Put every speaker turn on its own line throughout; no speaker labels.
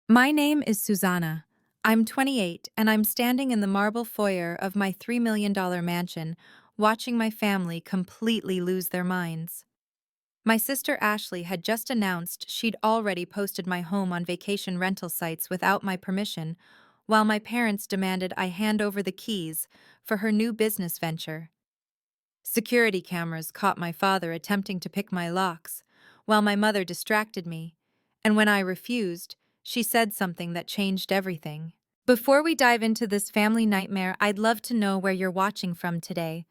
My name is Susanna. I'm 28 and I'm standing in the marble foyer of my $3 million mansion, watching my family completely lose their minds. My sister Ashley had just announced she'd already posted my home on vacation rental sites without my permission, while my parents demanded I hand over the keys for her new business venture. Security cameras caught my father attempting to pick my locks, while my mother distracted me, and when I refused, she said something that changed everything. Before we dive into this family nightmare, I'd love to know where you're watching from today.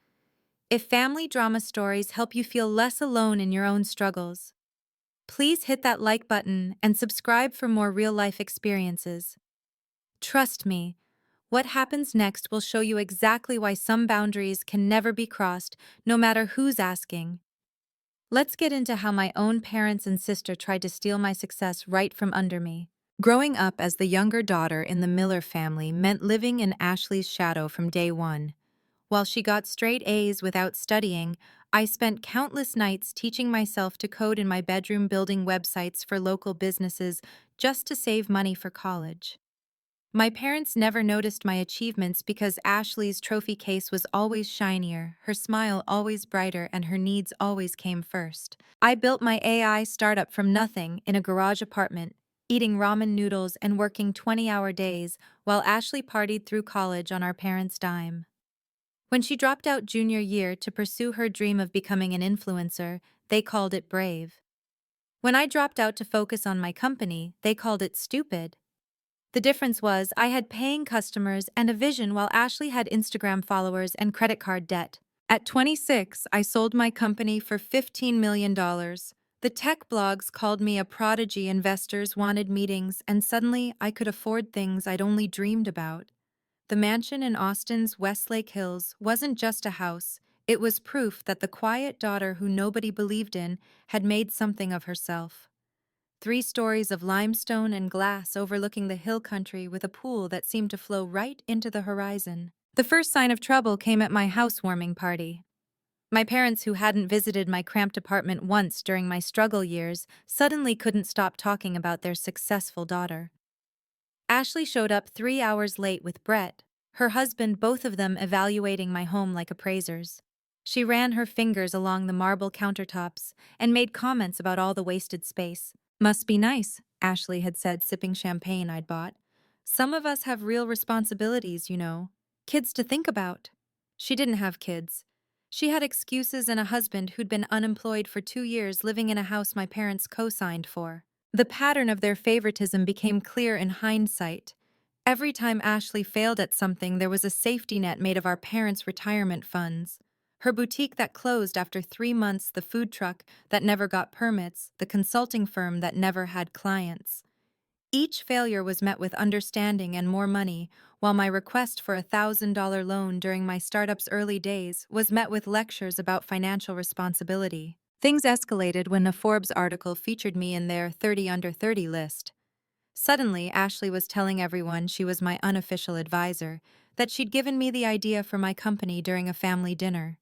If family drama stories help you feel less alone in your own struggles, please hit that like button and subscribe for more real-life experiences. Trust me, what happens next will show you exactly why some boundaries can never be crossed, no matter who's asking. Let's get into how my own parents and sister tried to steal my success right from under me. Growing up as the younger daughter in the Miller family meant living in Ashley's shadow from day one. While she got straight A's without studying, I spent countless nights teaching myself to code in my bedroom, building websites for local businesses just to save money for college. My parents never noticed my achievements because Ashley's trophy case was always shinier, her smile always brighter, and her needs always came first. I built my AI startup from nothing in a garage apartment, eating ramen noodles and working 20-hour days while Ashley partied through college on our parents' dime. When she dropped out junior year to pursue her dream of becoming an influencer, they called it brave. When I dropped out to focus on my company, they called it stupid. The difference was I had paying customers and a vision while Ashley had Instagram followers and credit card debt. At 26, I sold my company for $15 million. The tech blogs called me a prodigy, investors wanted meetings, and suddenly I could afford things I'd only dreamed about. The mansion in Austin's Westlake Hills wasn't just a house, it was proof that the quiet daughter who nobody believed in had made something of herself. 3 stories of limestone and glass overlooking the hill country with a pool that seemed to flow right into the horizon. The first sign of trouble came at my housewarming party. My parents, who hadn't visited my cramped apartment once during my struggle years, suddenly couldn't stop talking about their successful daughter. Ashley showed up 3 hours late with Brett, her husband, both of them evaluating my home like appraisers. She ran her fingers along the marble countertops and made comments about all the wasted space. Must be nice, Ashley had said, sipping champagne I'd bought. Some of us have real responsibilities, you know. Kids to think about. She didn't have kids. She had excuses and a husband who'd been unemployed for 2 years, living in a house my parents co-signed for. The pattern of their favoritism became clear in hindsight. Every time Ashley failed at something, there was a safety net made of our parents' retirement funds. Her boutique that closed after 3 months, the food truck that never got permits, the consulting firm that never had clients. Each failure was met with understanding and more money, while my request for a $1,000 loan during my startup's early days was met with lectures about financial responsibility. Things escalated when a Forbes article featured me in their 30 under 30 list. Suddenly, Ashley was telling everyone she was my unofficial advisor, that she'd given me the idea for my company during a family dinner.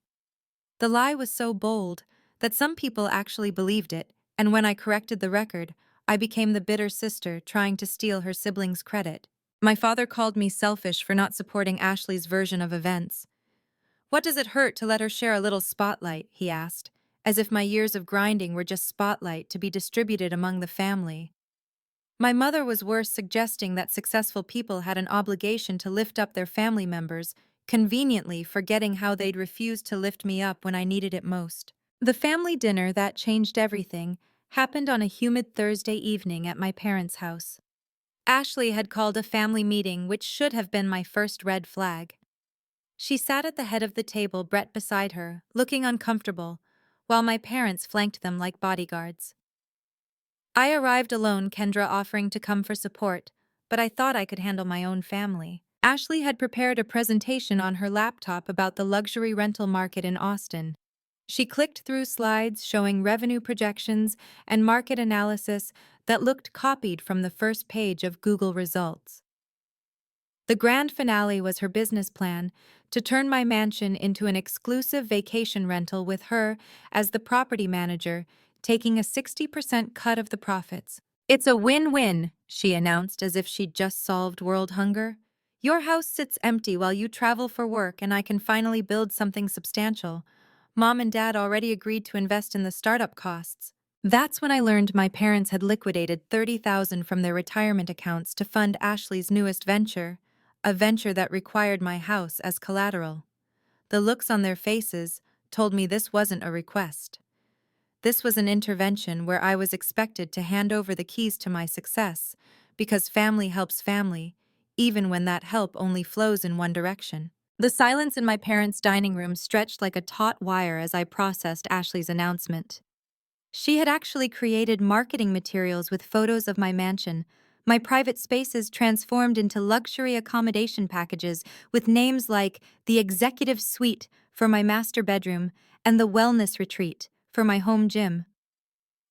The lie was so bold that some people actually believed it, and when I corrected the record, I became the bitter sister trying to steal her siblings' credit. My father called me selfish for not supporting Ashley's version of events. "What does it hurt to let her share a little spotlight?" he asked, as if my years of grinding were just spotlight to be distributed among the family. My mother was worse, suggesting that successful people had an obligation to lift up their family members, conveniently forgetting how they'd refused to lift me up when I needed it most. The family dinner that changed everything happened on a humid Thursday evening at my parents' house. Ashley had called a family meeting, which should have been my first red flag. She sat at the head of the table, Brett beside her, looking uncomfortable, while my parents flanked them like bodyguards. I arrived alone, Kendra offering to come for support, but I thought I could handle my own family. Ashley had prepared a presentation on her laptop about the luxury rental market in Austin. She clicked through slides showing revenue projections and market analysis that looked copied from the first page of Google results. The grand finale was her business plan to turn my mansion into an exclusive vacation rental with her as the property manager, taking a 60% cut of the profits. "It's a win-win," she announced as if she'd just solved world hunger. Your house sits empty while you travel for work, and I can finally build something substantial. Mom and Dad already agreed to invest in the startup costs. That's when I learned my parents had liquidated $30,000 from their retirement accounts to fund Ashley's newest venture, a venture that required my house as collateral. The looks on their faces told me this wasn't a request. This was an intervention where I was expected to hand over the keys to my success, because family helps family, even when that help only flows in one direction. The silence in my parents' dining room stretched like a taut wire as I processed Ashley's announcement. She had actually created marketing materials with photos of my mansion, my private spaces transformed into luxury accommodation packages with names like the Executive Suite for my master bedroom and the Wellness Retreat for my home gym.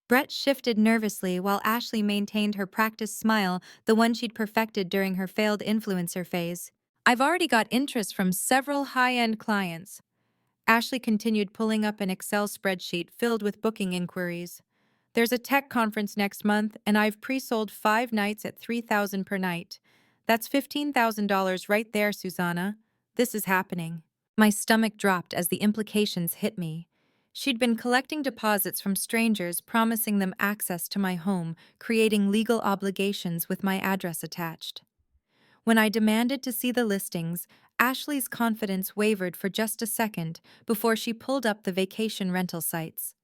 Brett shifted nervously while Ashley maintained her practiced smile, the one she'd perfected during her failed influencer phase. I've already got interest from several high-end clients. Ashley continued pulling up an Excel spreadsheet filled with booking inquiries. There's a tech conference next month, and I've pre-sold 5 nights at $3,000 per night. That's $15,000 right there, Susanna. This is happening. My stomach dropped as the implications hit me. She'd been collecting deposits from strangers, promising them access to my home, creating legal obligations with my address attached. When I demanded to see the listings, Ashley's confidence wavered for just a second before she pulled up the vacation rental sites.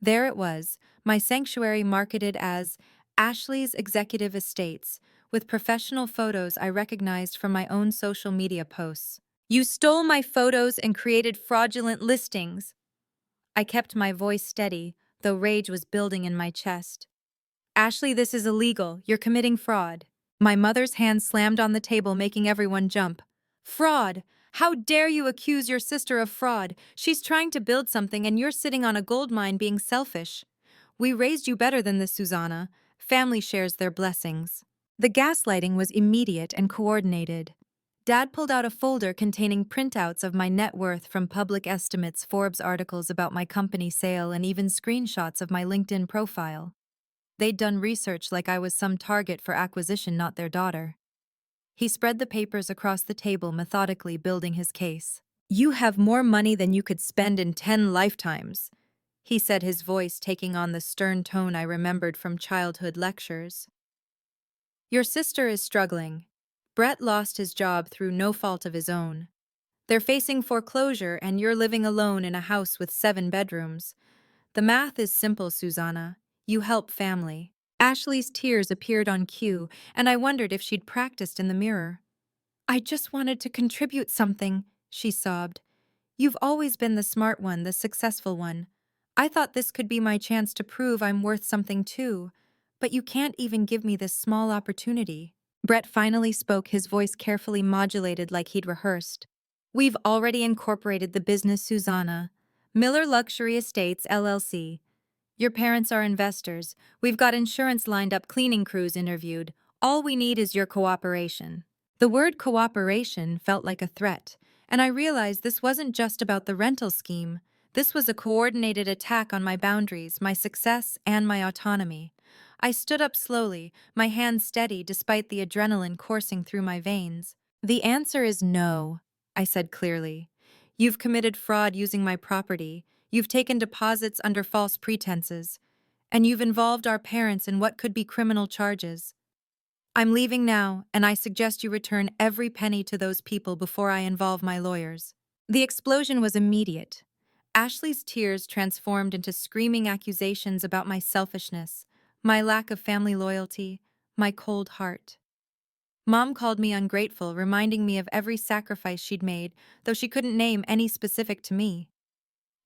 There it was, my sanctuary marketed as Ashley's Executive Estates, with professional photos I recognized from my own social media posts. You stole my photos and created fraudulent listings. I kept my voice steady, though rage was building in my chest. Ashley, this is illegal. You're committing fraud. My mother's hand slammed on the table, making everyone jump. Fraud! How dare you accuse your sister of fraud? She's trying to build something and you're sitting on a gold mine being selfish. We raised you better than this, Susanna. Family shares their blessings. The gaslighting was immediate and coordinated. Dad pulled out a folder containing printouts of my net worth from public estimates, Forbes articles about my company sale, and even screenshots of my LinkedIn profile. They'd done research like I was some target for acquisition, not their daughter. He spread the papers across the table, methodically building his case. You have more money than you could spend in 10 lifetimes, he said, his voice taking on the stern tone I remembered from childhood lectures. Your sister is struggling. Brett lost his job through no fault of his own. They're facing foreclosure and you're living alone in a house with 7 bedrooms. The math is simple, Susanna. You help family. Ashley's tears appeared on cue, and I wondered if she'd practiced in the mirror. I just wanted to contribute something, she sobbed. You've always been the smart one, the successful one. I thought this could be my chance to prove I'm worth something too. But you can't even give me this small opportunity. Brett finally spoke, his voice carefully modulated like he'd rehearsed. We've already incorporated the business, Susanna. Miller Luxury Estates, LLC. Your parents are investors. We've got insurance lined up, cleaning crews interviewed. All we need is your cooperation. The word cooperation felt like a threat, and I realized this wasn't just about the rental scheme. This was a coordinated attack on my boundaries, my success, and my autonomy. I stood up slowly, my hands steady despite the adrenaline coursing through my veins. The answer is no, I said clearly. You've committed fraud using my property. You've taken deposits under false pretenses. And you've involved our parents in what could be criminal charges. I'm leaving now, and I suggest you return every penny to those people before I involve my lawyers. The explosion was immediate. Ashley's tears transformed into screaming accusations about my selfishness, my lack of family loyalty, my cold heart. Mom called me ungrateful, reminding me of every sacrifice she'd made, though she couldn't name any specific to me.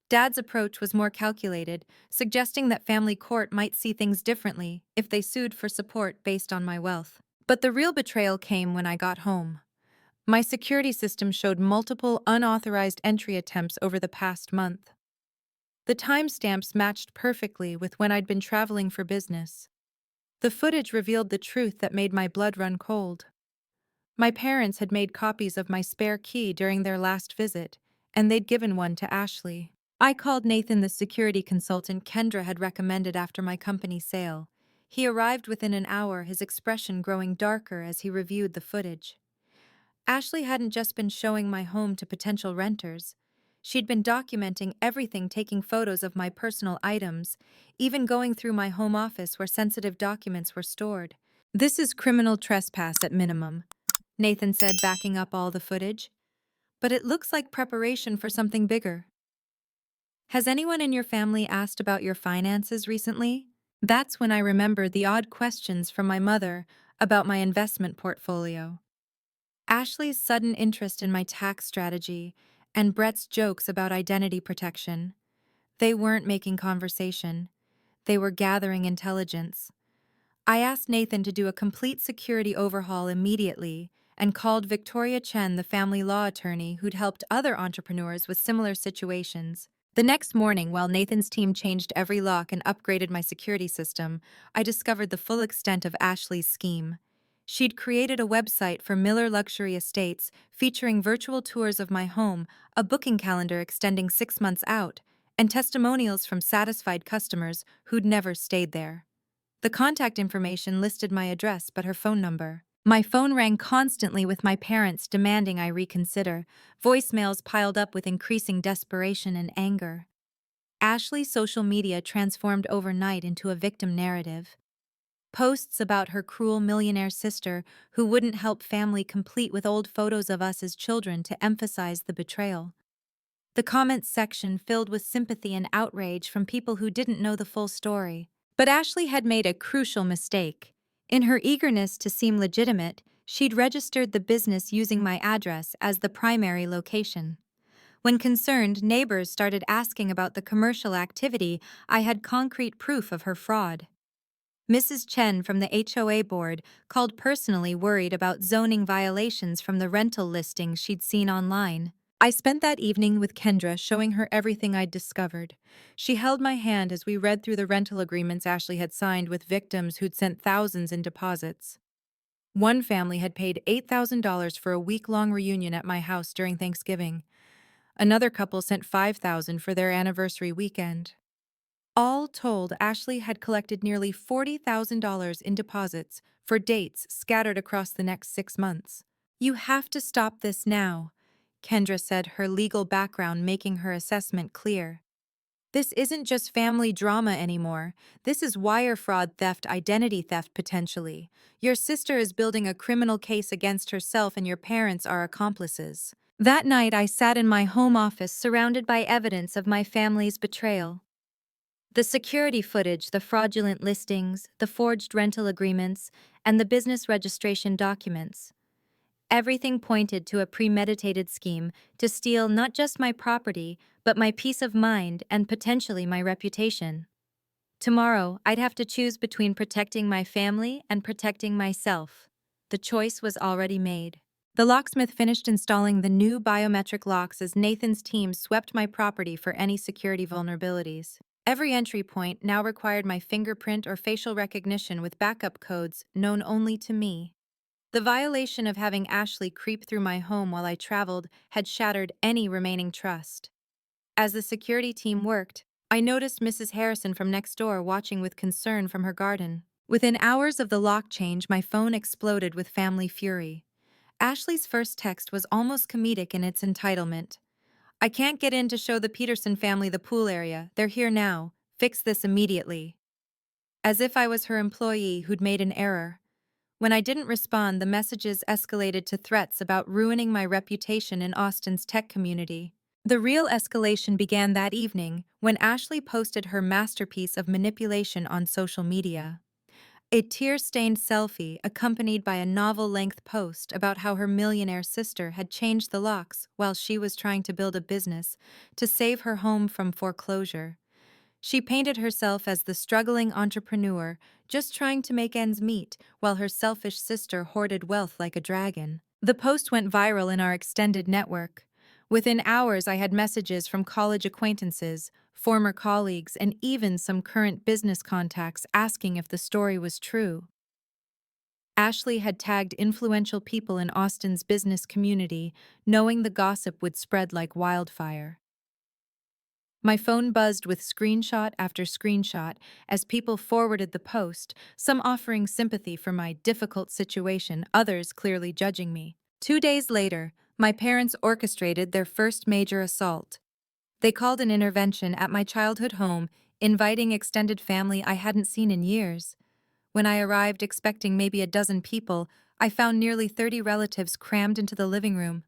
Dad's approach was more calculated, suggesting that family court might see things differently if they sued for support based on my wealth. But the real betrayal came when I got home. My security system showed multiple unauthorized entry attempts over the past month. The timestamps matched perfectly with when I'd been traveling for business. The footage revealed the truth that made my blood run cold. My parents had made copies of my spare key during their last visit, and they'd given one to Ashley. I called Nathan, the security consultant Kendra had recommended after my company sale. He arrived within an hour, his expression growing darker as he reviewed the footage. Ashley hadn't just been showing my home to potential renters. She'd been documenting everything, taking photos of my personal items, even going through my home office where sensitive documents were stored. "This is criminal trespass at minimum," Nathan said, backing up all the footage. "But it looks like preparation for something bigger." "Has anyone in your family asked about your finances recently?" That's when I remembered the odd questions from my mother about my investment portfolio. Ashley's sudden interest in my tax strategy, and Brett's jokes about identity protection. They weren't making conversation. They were gathering intelligence. I asked Nathan to do a complete security overhaul immediately and called Victoria Chen, the family law attorney who'd helped other entrepreneurs with similar situations. The next morning, while Nathan's team changed every lock and upgraded my security system, I discovered the full extent of Ashley's scheme. She'd created a website for Miller Luxury Estates featuring virtual tours of my home, a booking calendar extending 6 months out, and testimonials from satisfied customers who'd never stayed there. The contact information listed my address but her phone number. My phone rang constantly with my parents demanding I reconsider. Voicemails piled up with increasing desperation and anger. Ashley's social media transformed overnight into a victim narrative. Posts about her cruel millionaire sister who wouldn't help family, complete with old photos of us as children to emphasize the betrayal. The comments section filled with sympathy and outrage from people who didn't know the full story. But Ashley had made a crucial mistake. In her eagerness to seem legitimate, she'd registered the business using my address as the primary location. When concerned neighbors started asking about the commercial activity, I had concrete proof of her fraud. Mrs. Chen from the HOA board called personally, worried about zoning violations from the rental listings she'd seen online. I spent that evening with Kendra, showing her everything I'd discovered. She held my hand as we read through the rental agreements Ashley had signed with victims who'd sent thousands in deposits. One family had paid $8,000 for a week-long reunion at my house during Thanksgiving. Another couple sent $5,000 for their anniversary weekend. All told, Ashley had collected nearly $40,000 in deposits for dates scattered across the next 6 months. "You have to stop this now," Kendra said, her legal background making her assessment clear. "This isn't just family drama anymore. This is wire fraud, theft, identity theft potentially. Your sister is building a criminal case against herself and your parents are accomplices." That night, I sat in my home office surrounded by evidence of my family's betrayal. The security footage, the fraudulent listings, the forged rental agreements, and the business registration documents. Everything pointed to a premeditated scheme to steal not just my property, but my peace of mind and potentially my reputation. Tomorrow, I'd have to choose between protecting my family and protecting myself. The choice was already made. The locksmith finished installing the new biometric locks as Nathan's team swept my property for any security vulnerabilities. Every entry point now required my fingerprint or facial recognition with backup codes known only to me. The violation of having Ashley creep through my home while I traveled had shattered any remaining trust. As the security team worked, I noticed Mrs. Harrison from next door watching with concern from her garden. Within hours of the lock change, my phone exploded with family fury. Ashley's first text was almost comedic in its entitlement. "I can't get in to show the Peterson family the pool area. They're here now. Fix this immediately." As if I was her employee who'd made an error. When I didn't respond, the messages escalated to threats about ruining my reputation in Austin's tech community. The real escalation began that evening when Ashley posted her masterpiece of manipulation on social media. A tear-stained selfie accompanied by a novel-length post about how her millionaire sister had changed the locks while she was trying to build a business to save her home from foreclosure. She painted herself as the struggling entrepreneur, just trying to make ends meet, while her selfish sister hoarded wealth like a dragon. The post went viral in our extended network. Within hours, I had messages from college acquaintances, former colleagues, and even some current business contacts asking if the story was true. Ashley had tagged influential people in Austin's business community, knowing the gossip would spread like wildfire. My phone buzzed with screenshot after screenshot as people forwarded the post, some offering sympathy for my difficult situation, others clearly judging me. 2 days later, my parents orchestrated their first major assault. They called an intervention at my childhood home, inviting extended family I hadn't seen in years. When I arrived expecting maybe a dozen people, I found nearly 30 relatives crammed into the living room.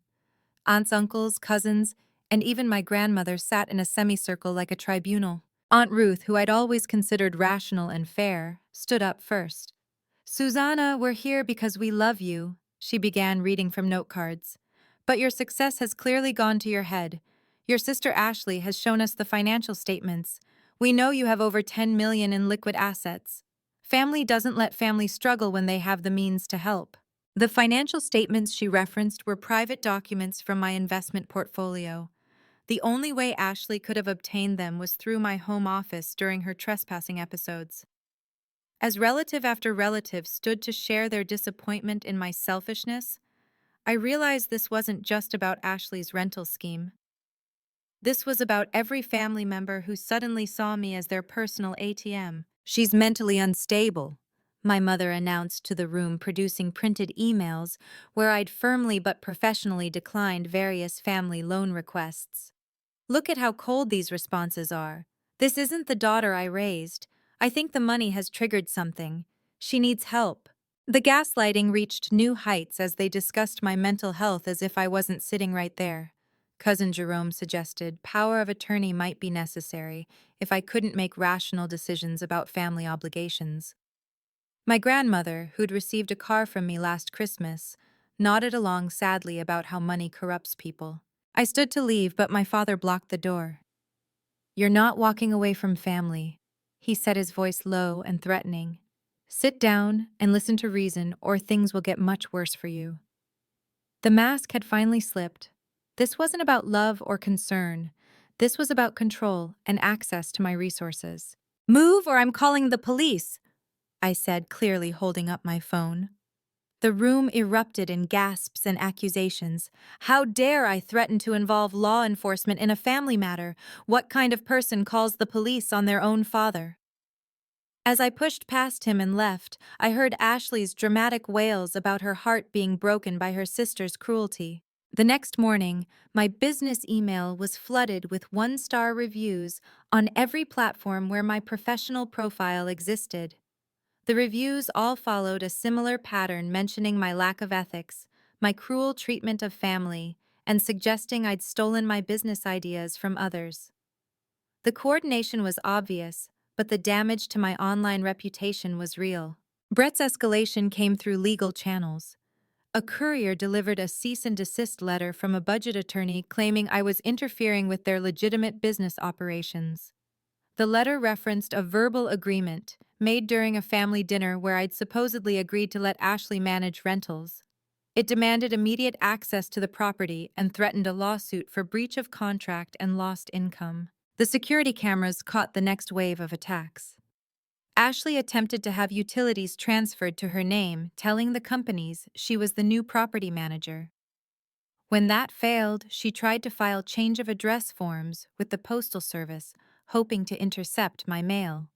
Aunts, uncles, cousins, and even my grandmother sat in a semicircle like a tribunal. Aunt Ruth, who I'd always considered rational and fair, stood up first. "Susanna, we're here because we love you," she began reading from note cards. "But your success has clearly gone to your head. Your sister Ashley has shown us the financial statements. We know you have over 10 million in liquid assets. Family doesn't let family struggle when they have the means to help." The financial statements she referenced were private documents from my investment portfolio. The only way Ashley could have obtained them was through my home office during her trespassing episodes. As relative after relative stood to share their disappointment in my selfishness, I realized this wasn't just about Ashley's rental scheme. This was about every family member who suddenly saw me as their personal ATM. "She's mentally unstable," my mother announced to the room, producing printed emails where I'd firmly but professionally declined various family loan requests. "Look at how cold these responses are. This isn't the daughter I raised. I think the money has triggered something. She needs help." The gaslighting reached new heights as they discussed my mental health as if I wasn't sitting right there. Cousin Jerome suggested power of attorney might be necessary if I couldn't make rational decisions about family obligations. My grandmother, who'd received a car from me last Christmas, nodded along sadly about how money corrupts people. I stood to leave, but my father blocked the door. "You're not walking away from family," he said, his voice low and threatening. "Sit down and listen to reason, or things will get much worse for you." The mask had finally slipped. This wasn't about love or concern. This was about control and access to my resources. "Move or I'm calling the police," I said, clearly holding up my phone. The room erupted in gasps and accusations. How dare I threaten to involve law enforcement in a family matter? What kind of person calls the police on their own father? As I pushed past him and left, I heard Ashley's dramatic wails about her heart being broken by her sister's cruelty. The next morning, my business email was flooded with one-star reviews on every platform where my professional profile existed. The reviews all followed a similar pattern, mentioning my lack of ethics, my cruel treatment of family, and suggesting I'd stolen my business ideas from others. The coordination was obvious, but the damage to my online reputation was real. Brett's escalation came through legal channels. A courier delivered a cease and desist letter from a budget attorney claiming I was interfering with their legitimate business operations. The letter referenced a verbal agreement made during a family dinner where I'd supposedly agreed to let Ashley manage rentals. It demanded immediate access to the property and threatened a lawsuit for breach of contract and lost income. The security cameras caught the next wave of attacks. Ashley attempted to have utilities transferred to her name, telling the companies she was the new property manager. When that failed, she tried to file change of address forms with the Postal Service, hoping to intercept my mail.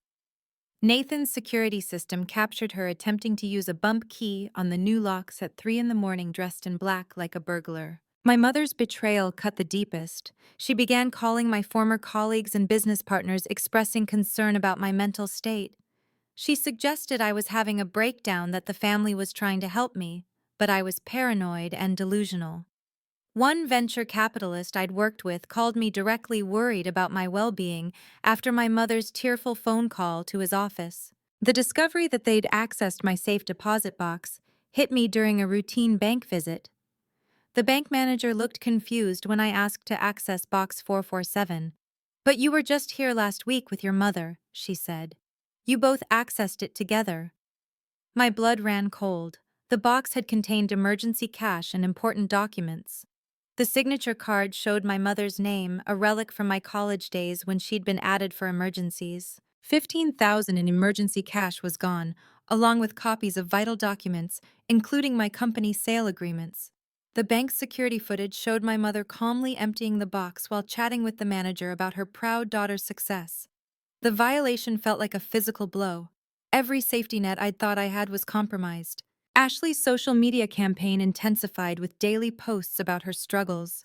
Nathan's security system captured her attempting to use a bump key on the new locks at 3 a.m. dressed in black like a burglar. My mother's betrayal cut the deepest. She began calling my former colleagues and business partners, expressing concern about my mental state. She suggested I was having a breakdown, that the family was trying to help me, but I was paranoid and delusional. One venture capitalist I'd worked with called me directly, worried about my well-being after my mother's tearful phone call to his office. The discovery that they'd accessed my safe deposit box hit me during a routine bank visit. The bank manager looked confused when I asked to access box 447. "But you were just here last week with your mother," she said. "You both accessed it together." My blood ran cold. The box had contained emergency cash and important documents. The signature card showed my mother's name, a relic from my college days when she'd been added for emergencies. 15,000 in emergency cash was gone, along with copies of vital documents, including my company sale agreements. The bank's security footage showed my mother calmly emptying the box while chatting with the manager about her proud daughter's success. The violation felt like a physical blow. Every safety net I'd thought I had was compromised. Ashley's social media campaign intensified with daily posts about her struggles.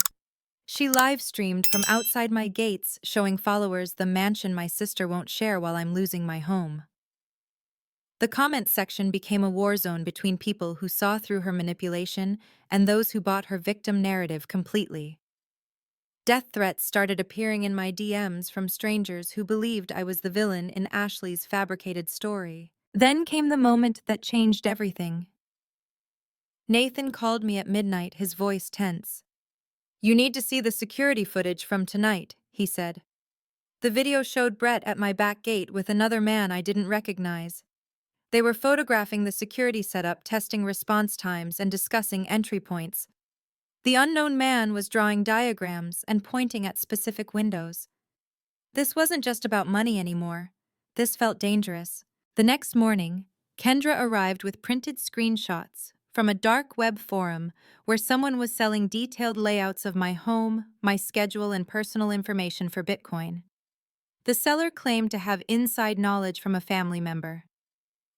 She live-streamed from outside my gates, showing followers the mansion my sister won't share while I'm losing my home. The comments section became a war zone between people who saw through her manipulation and those who bought her victim narrative completely. Death threats started appearing in my DMs from strangers who believed I was the villain in Ashley's fabricated story. Then came the moment that changed everything. Nathan called me at midnight, his voice tense. "You need to see the security footage from tonight," he said. The video showed Brett at my back gate with another man I didn't recognize. They were photographing the security setup, testing response times, and discussing entry points. The unknown man was drawing diagrams and pointing at specific windows. This wasn't just about money anymore. This felt dangerous. The next morning, Kendra arrived with printed screenshots from a dark web forum where someone was selling detailed layouts of my home, my schedule, and personal information for Bitcoin. The seller claimed to have inside knowledge from a family member.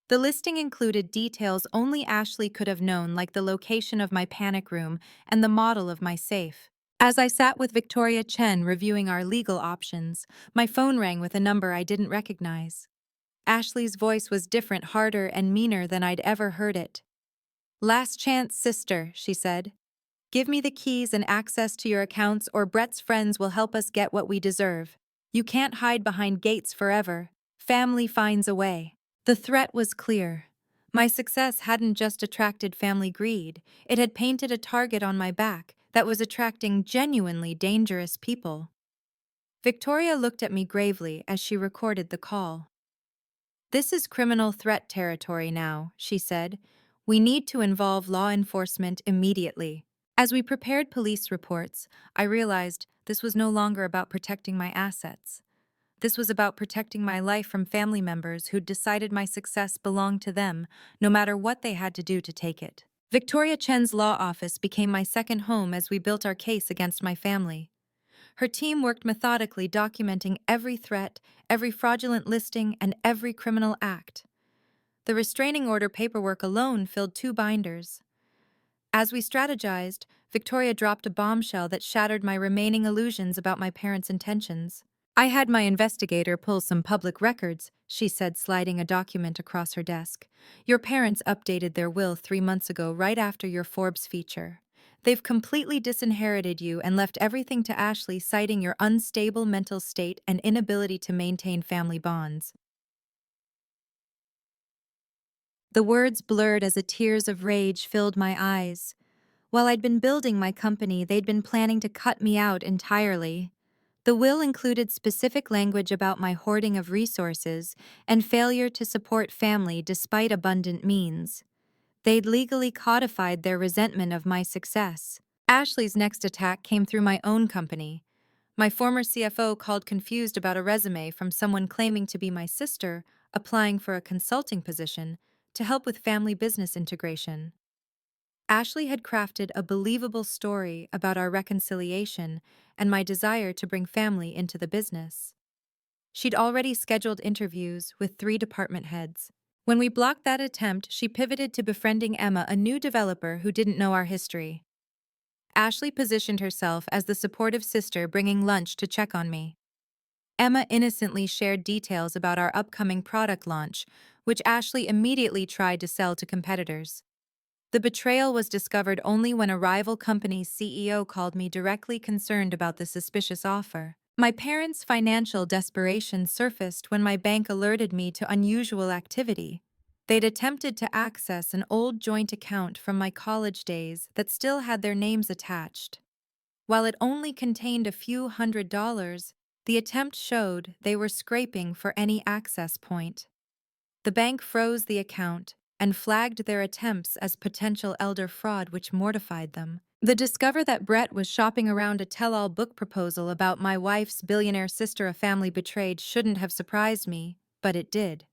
The listing included details only Ashley could have known, like the location of my panic room and the model of my safe. As I sat with Victoria Chen reviewing our legal options, my phone rang with a number I didn't recognize. Ashley's voice was different, harder, and meaner than I'd ever heard it. "Last chance, sister," she said. "Give me the keys and access to your accounts, or Brett's friends will help us get what we deserve. You can't hide behind gates forever. Family finds a way." The threat was clear. My success hadn't just attracted family greed, it had painted a target on my back that was attracting genuinely dangerous people. Victoria looked at me gravely as she recorded the call. "This is criminal threat territory now," she said. "We need to involve law enforcement immediately." As we prepared police reports, I realized this was no longer about protecting my assets. This was about protecting my life from family members who'd decided my success belonged to them, no matter what they had to do to take it. Victoria Chen's law office became my second home as we built our case against my family. Her team worked methodically, documenting every threat, every fraudulent listing, and every criminal act. The restraining order paperwork alone filled 2 binders. As we strategized, Victoria dropped a bombshell that shattered my remaining illusions about my parents' intentions. "I had my investigator pull some public records," she said, sliding a document across her desk. "Your parents updated their will 3 months ago, right after your Forbes feature. They've completely disinherited you and left everything to Ashley, citing your unstable mental state and inability to maintain family bonds." The words blurred as tears of rage filled my eyes. While I'd been building my company, they'd been planning to cut me out entirely. The will included specific language about my hoarding of resources and failure to support family despite abundant means. They'd legally codified their resentment of my success. Ashley's next attack came through my own company. My former CFO called confused about a resume from someone claiming to be my sister, applying for a consulting position to help with family business integration. Ashley had crafted a believable story about our reconciliation and my desire to bring family into the business. She'd already scheduled interviews with 3 department heads. When we blocked that attempt, she pivoted to befriending Emma, a new developer who didn't know our history. Ashley positioned herself as the supportive sister bringing lunch to check on me. Emma innocently shared details about our upcoming product launch, which Ashley immediately tried to sell to competitors. The betrayal was discovered only when a rival company's CEO called me directly, concerned about the suspicious offer. My parents' financial desperation surfaced when my bank alerted me to unusual activity. They'd attempted to access an old joint account from my college days that still had their names attached. While it only contained a few $100s, the attempt showed they were scraping for any access point. The bank froze the account and flagged their attempts as potential elder fraud, which mortified them. The discover that Brett was shopping around a tell-all book proposal about my wife's billionaire sister a family betrayed shouldn't have surprised me, but it did.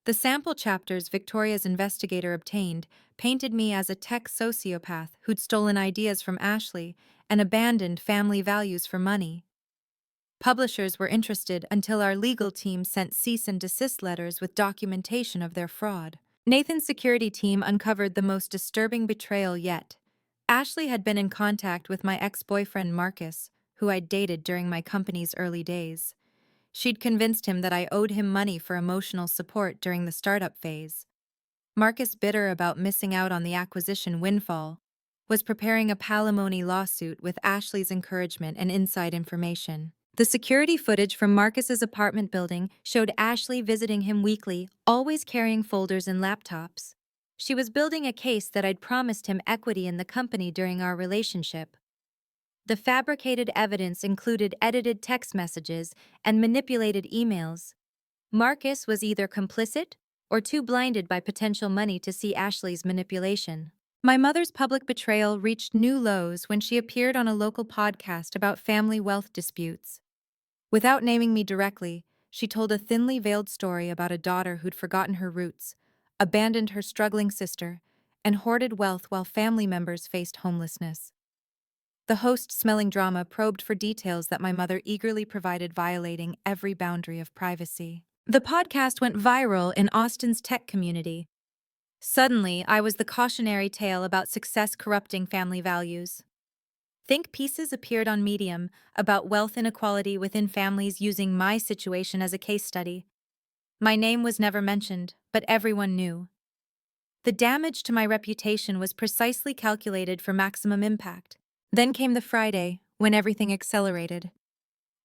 The sample chapters Victoria's investigator obtained painted me as a tech sociopath who'd stolen ideas from Ashley and abandoned family values for money. Publishers were interested until our legal team sent cease and desist letters with documentation of their fraud. Nathan's security team uncovered the most disturbing betrayal yet. Ashley had been in contact with my ex-boyfriend Marcus, who I'd dated during my company's early days. She'd convinced him that I owed him money for emotional support during the startup phase. Marcus, bitter about missing out on the acquisition windfall, was preparing a palimony lawsuit with Ashley's encouragement and inside information. The security footage from Marcus's apartment building showed Ashley visiting him weekly, always carrying folders and laptops. She was building a case that I'd promised him equity in the company during our relationship. The fabricated evidence included edited text messages and manipulated emails. Marcus was either complicit or too blinded by potential money to see Ashley's manipulation. My mother's public betrayal reached new lows when she appeared on a local podcast about family wealth disputes. Without naming me directly, she told a thinly veiled story about a daughter who'd forgotten her roots, abandoned her struggling sister, and hoarded wealth while family members faced homelessness. The host, smelling drama, probed for details that my mother eagerly provided, violating every boundary of privacy. The podcast went viral in Austin's tech community. Suddenly, I was the cautionary tale about success corrupting family values. Think pieces appeared on Medium about wealth inequality within families using my situation as a case study. My name was never mentioned, but everyone knew. The damage to my reputation was precisely calculated for maximum impact. Then came the Friday, when everything accelerated.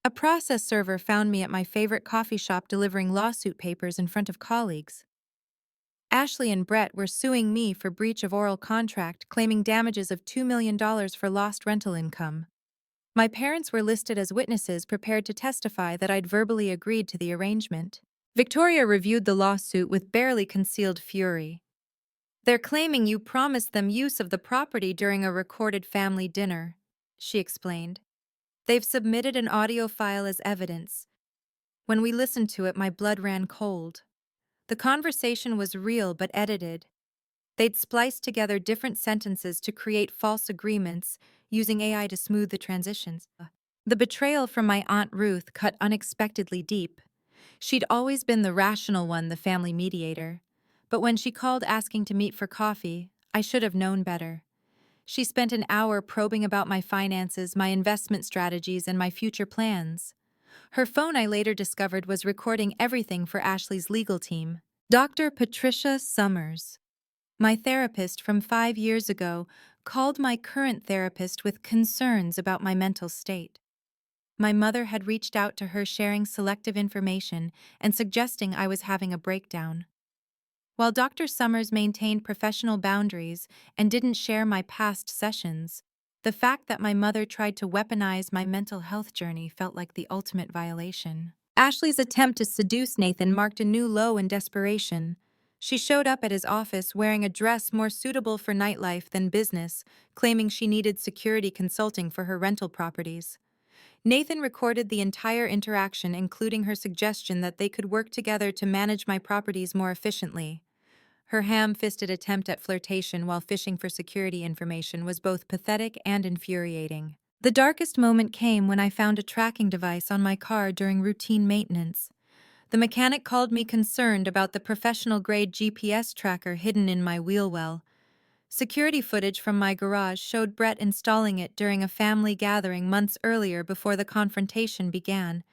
A process server found me at my favorite coffee shop delivering lawsuit papers in front of colleagues. Ashley and Brett were suing me for breach of oral contract, claiming damages of $2 million for lost rental income. My parents were listed as witnesses prepared to testify that I'd verbally agreed to the arrangement. Victoria reviewed the lawsuit with barely concealed fury. "They're claiming you promised them use of the property during a recorded family dinner," she explained. "They've submitted an audio file as evidence. When we listened to it, my blood ran cold. The conversation was real but edited. They'd spliced together different sentences to create false agreements, using AI to smooth the transitions." The betrayal from my Aunt Ruth cut unexpectedly deep. She'd always been the rational one, the family mediator. But when she called asking to meet for coffee, I should have known better. She spent an hour probing about my finances, my investment strategies, and my future plans. Her phone, I later discovered, was recording everything for Ashley's legal team. Dr. Patricia Summers, my therapist from 5 years ago, called my current therapist with concerns about my mental state. My mother had reached out to her, sharing selective information and suggesting I was having a breakdown. While Dr. Summers maintained professional boundaries and didn't share my past sessions, the fact that my mother tried to weaponize my mental health journey felt like the ultimate violation. Ashley's attempt to seduce Nathan marked a new low in desperation. She showed up at his office wearing a dress more suitable for nightlife than business, claiming she needed security consulting for her rental properties. Nathan recorded the entire interaction, including her suggestion that they could work together to manage my properties more efficiently. Her ham-fisted attempt at flirtation while fishing for security information was both pathetic and infuriating. The darkest moment came when I found a tracking device on my car during routine maintenance. The mechanic called me concerned about the professional-grade GPS tracker hidden in my wheel well. Security footage from my garage showed Brett installing it during a family gathering months earlier before the confrontation began.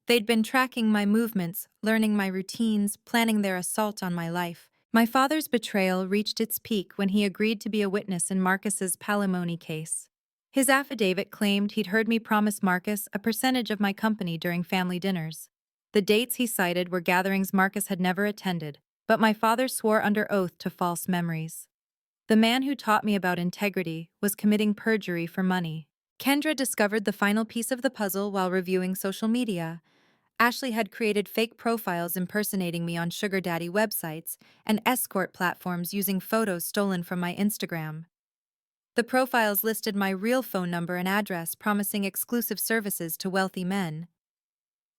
They'd been tracking my movements, learning my routines, planning their assault on my life. My father's betrayal reached its peak when he agreed to be a witness in Marcus's palimony case. His affidavit claimed he'd heard me promise Marcus a percentage of my company during family dinners. The dates he cited were gatherings Marcus had never attended, but my father swore under oath to false memories. The man who taught me about integrity was committing perjury for money. Kendra discovered the final piece of the puzzle while reviewing social media. Ashley had created fake profiles impersonating me on sugar daddy websites and escort platforms using photos stolen from my Instagram. The profiles listed my real phone number and address, promising exclusive services to wealthy men.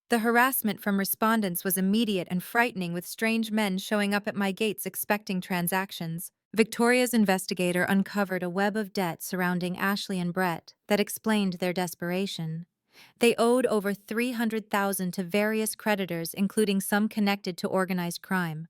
The harassment from respondents was immediate and frightening, with strange men showing up at my gates expecting transactions. Victoria's investigator uncovered a web of debt surrounding Ashley and Brett that explained their desperation. They owed over $300,000 to various creditors, including some connected to organized crime.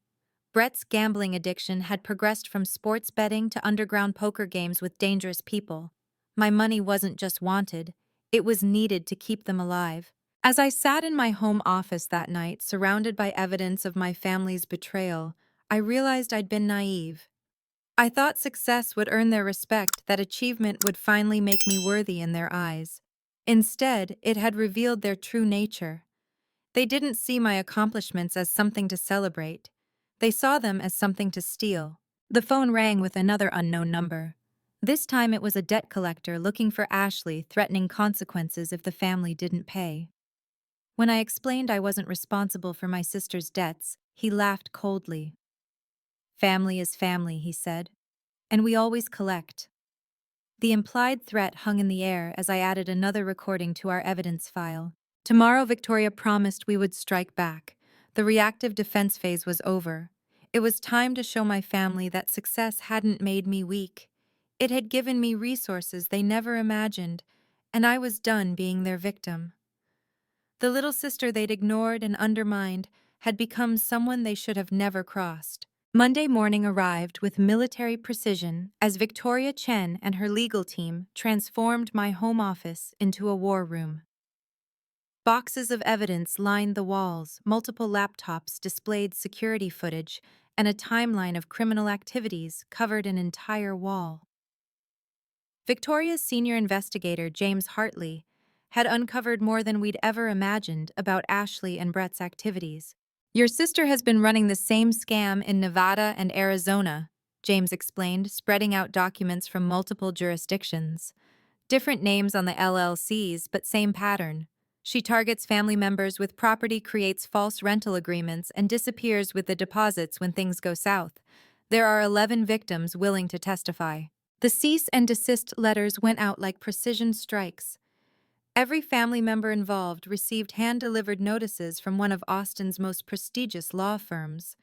Brett's gambling addiction had progressed from sports betting to underground poker games with dangerous people. My money wasn't just wanted, it was needed to keep them alive. As I sat in my home office that night, surrounded by evidence of my family's betrayal, I realized I'd been naive. I thought success would earn their respect, that achievement would finally make me worthy in their eyes. Instead, it had revealed their true nature. They didn't see my accomplishments as something to celebrate. They saw them as something to steal. The phone rang with another unknown number. This time it was a debt collector looking for Ashley, threatening consequences if the family didn't pay. When I explained I wasn't responsible for my sister's debts, he laughed coldly. "Family is family," he said, "and we always collect." The implied threat hung in the air as I added another recording to our evidence file. Tomorrow, Victoria promised we would strike back. The reactive defense phase was over. It was time to show my family that success hadn't made me weak. It had given me resources they never imagined, and I was done being their victim. The little sister they'd ignored and undermined had become someone they should have never crossed. Monday morning arrived with military precision as Victoria Chen and her legal team transformed my home office into a war room. Boxes of evidence lined the walls, multiple laptops displayed security footage, and a timeline of criminal activities covered an entire wall. Victoria's senior investigator, James Hartley, had uncovered more than we'd ever imagined about Ashley and Brett's activities. "Your sister has been running the same scam in Nevada and Arizona," James explained, spreading out documents from multiple jurisdictions. "Different names on the LLCs, but same pattern. She targets family members with property, creates false rental agreements, and disappears with the deposits when things go south. There are 11 victims willing to testify." The cease and desist letters went out like precision strikes. Every family member involved received hand-delivered notices from one of Austin's most prestigious law firms.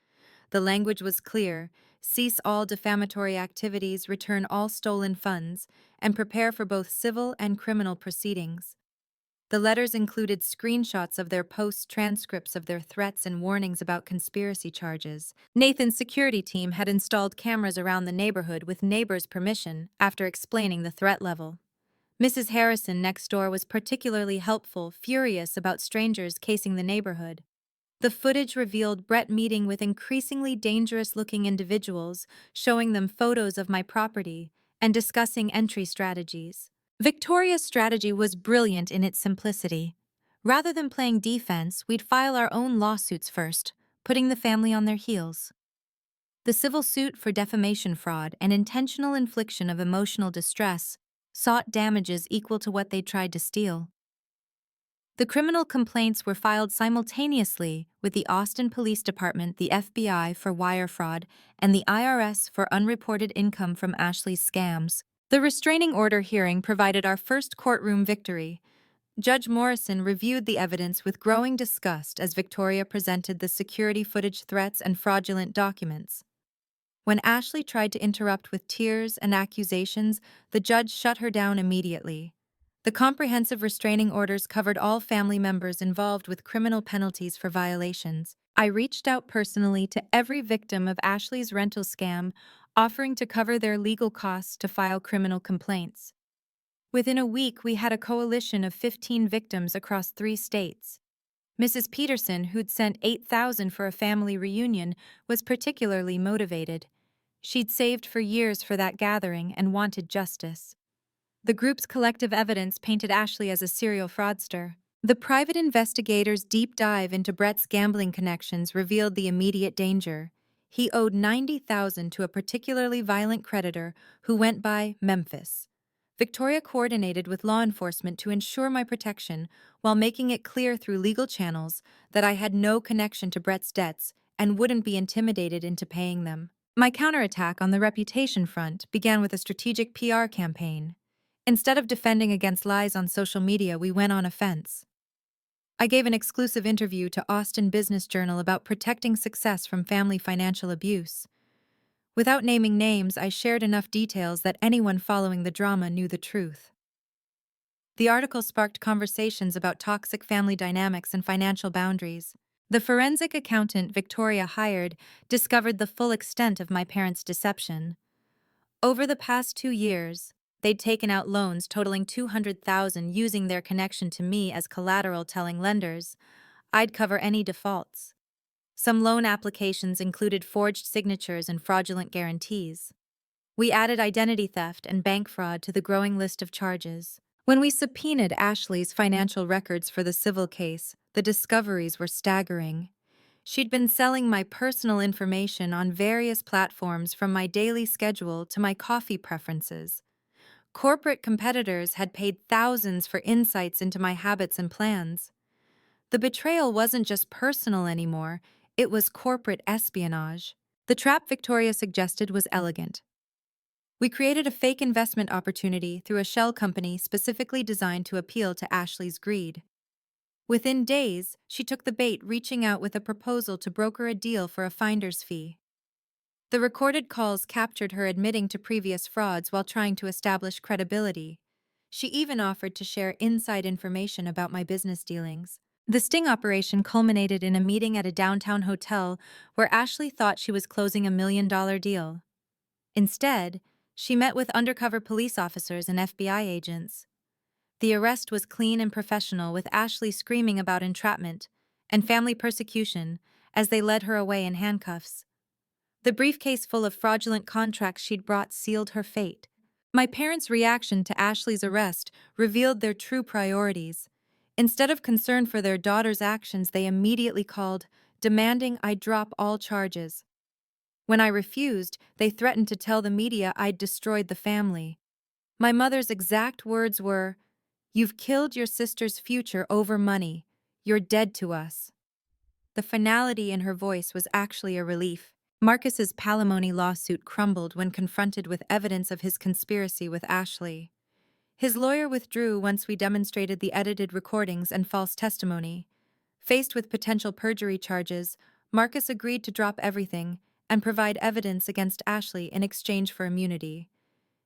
The language was clear: cease all defamatory activities, return all stolen funds, and prepare for both civil and criminal proceedings. The letters included screenshots of their posts, transcripts of their threats, and warnings about conspiracy charges. Nathan's security team had installed cameras around the neighborhood with neighbors' permission after explaining the threat level. Mrs. Harrison next door was particularly helpful, furious about strangers casing the neighborhood. The footage revealed Brett meeting with increasingly dangerous-looking individuals, showing them photos of my property, and discussing entry strategies. Victoria's strategy was brilliant in its simplicity. Rather than playing defense, we'd file our own lawsuits first, putting the family on their heels. The civil suit for defamation, fraud, and intentional infliction of emotional distress sought damages equal to what they'd tried to steal. The criminal complaints were filed simultaneously with the Austin Police Department, the FBI for wire fraud, and the IRS for unreported income from Ashley's scams. The restraining order hearing provided our first courtroom victory. Judge Morrison reviewed the evidence with growing disgust as Victoria presented the security footage, threats, and fraudulent documents. When Ashley tried to interrupt with tears and accusations, the judge shut her down immediately. The comprehensive restraining orders covered all family members involved with criminal penalties for violations. I reached out personally to every victim of Ashley's rental scam, offering to cover their legal costs to file criminal complaints. Within a week, we had a coalition of 15 victims across 3 states. Mrs. Peterson, who'd sent $8,000 for a family reunion, was particularly motivated. She'd saved for years for that gathering and wanted justice. The group's collective evidence painted Ashley as a serial fraudster. The private investigator's deep dive into Brett's gambling connections revealed the immediate danger. He owed $90,000 to a particularly violent creditor who went by Memphis. Victoria coordinated with law enforcement to ensure my protection while making it clear through legal channels that I had no connection to Brett's debts and wouldn't be intimidated into paying them. My counterattack on the reputation front began with a strategic PR campaign. Instead of defending against lies on social media, we went on offense. I gave an exclusive interview to Austin Business Journal about protecting success from family financial abuse. Without naming names, I shared enough details that anyone following the drama knew the truth. The article sparked conversations about toxic family dynamics and financial boundaries. The forensic accountant Victoria hired discovered the full extent of my parents' deception. Over the past 2 years, they'd taken out loans totaling $200,000 using their connection to me as collateral, telling lenders I'd cover any defaults. Some loan applications included forged signatures and fraudulent guarantees. We added identity theft and bank fraud to the growing list of charges. When we subpoenaed Ashley's financial records for the civil case, the discoveries were staggering. She'd been selling my personal information on various platforms, from my daily schedule to my coffee preferences. Corporate competitors had paid thousands for insights into my habits and plans. The betrayal wasn't just personal anymore, it was corporate espionage. The trap Victoria suggested was elegant. We created a fake investment opportunity through a shell company specifically designed to appeal to Ashley's greed. Within days, she took the bait, reaching out with a proposal to broker a deal for a finder's fee. The recorded calls captured her admitting to previous frauds while trying to establish credibility. She even offered to share inside information about my business dealings. The sting operation culminated in a meeting at a downtown hotel where Ashley thought she was closing $1 million deal. Instead, she met with undercover police officers and FBI agents. The arrest was clean and professional, with Ashley screaming about entrapment and family persecution as they led her away in handcuffs. The briefcase full of fraudulent contracts she'd brought sealed her fate. My parents' reaction to Ashley's arrest revealed their true priorities. Instead of concern for their daughter's actions, they immediately called, demanding I drop all charges. When I refused, they threatened to tell the media I'd destroyed the family. My mother's exact words were, "You've killed your sister's future over money. You're dead to us." The finality in her voice was actually a relief. Marcus's palimony lawsuit crumbled when confronted with evidence of his conspiracy with Ashley. His lawyer withdrew once we demonstrated the edited recordings and false testimony. Faced with potential perjury charges, Marcus agreed to drop everything and provide evidence against Ashley in exchange for immunity.